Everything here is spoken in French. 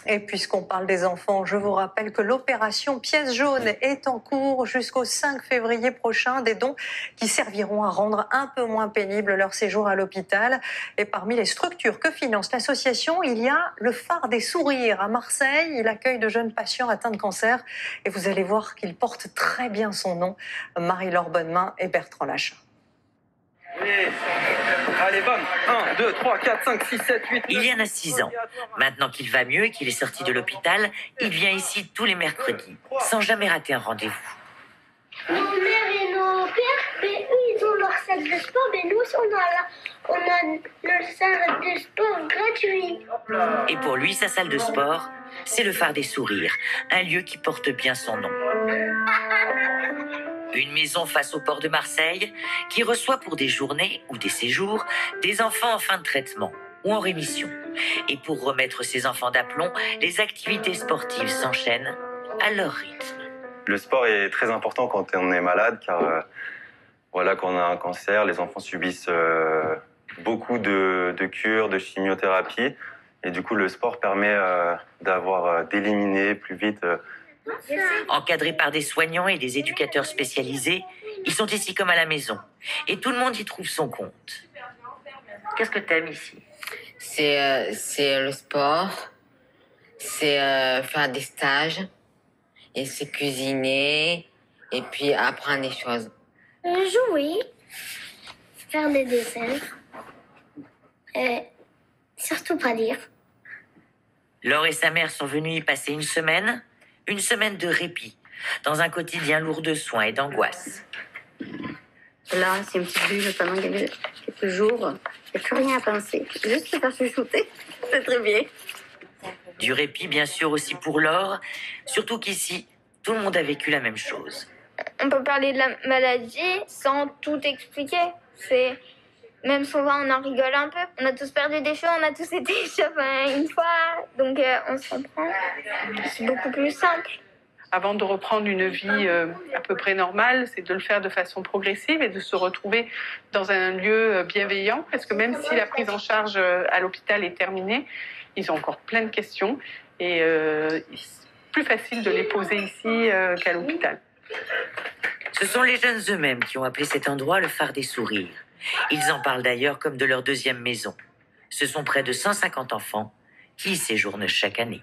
Et puisqu'on parle des enfants, je vous rappelle que l'opération Pièce jaune est en cours jusqu'au 5 février prochain. Des dons qui serviront à rendre un peu moins pénible leur séjour à l'hôpital. Et parmi les structures que finance l'association, il y a le Phare des Sourires à Marseille. Il accueille de jeunes patients atteints de cancer. Et vous allez voir qu'il porte très bien son nom. Marie-Laure Bonnemain et Bertrand Lachin. Allez, bam, 1, 2, 3, 4, 5, 6, 7, 8... Il y en a 6 ans. Maintenant qu'il va mieux et qu'il est sorti de l'hôpital, il vient ici tous les mercredis, sans jamais rater un rendez-vous. Nos mères et nos pères, mais eux, ils ont leur salle de sport, mais nous aussi, on a notre salle de sport gratuit. Et pour lui, sa salle de sport, c'est le Phare des Sourires, un lieu qui porte bien son nom. Une maison face au port de Marseille qui reçoit pour des journées ou des séjours des enfants en fin de traitement ou en rémission. Et pour remettre ces enfants d'aplomb, les activités sportives s'enchaînent à leur rythme. Le sport est très important quand on est malade car voilà, quand on a un cancer, les enfants subissent beaucoup de cures, de chimiothérapie. Et du coup, le sport permet d'éliminer plus vite. Encadrés par des soignants et des éducateurs spécialisés, ils sont ici comme à la maison. Et tout le monde y trouve son compte. Qu'est-ce que tu aimes ici ? C'est le sport, c'est faire des stages, et c'est cuisiner, et puis apprendre des choses. Jouer, faire des dessins, et surtout pas lire. Laure et sa mère sont venus y passer une semaine de répit, dans un quotidien lourd de soins et d'angoisse. Là, c'est une petite bulle pendant quelques jours. Il n'y a plus rien à penser. Juste se faire chouchouter, c'est très bien. Du répit, bien sûr, aussi pour Laure, surtout qu'ici, tout le monde a vécu la même chose. On peut parler de la maladie sans tout expliquer. Même souvent, on en rigole un peu. On a tous perdu des cheveux, on a tous été chauffés une fois. Donc, on se comprend. C'est beaucoup plus simple. Avant de reprendre une vie à peu près normale, c'est de le faire de façon progressive et de se retrouver dans un lieu bienveillant. Parce que même si la prise en charge à l'hôpital est terminée, ils ont encore plein de questions. Et c'est plus facile de les poser ici qu'à l'hôpital. Ce sont les jeunes eux-mêmes qui ont appelé cet endroit le Phare des Sourires. Ils en parlent d'ailleurs comme de leur deuxième maison. Ce sont près de 150 enfants qui y séjournent chaque année.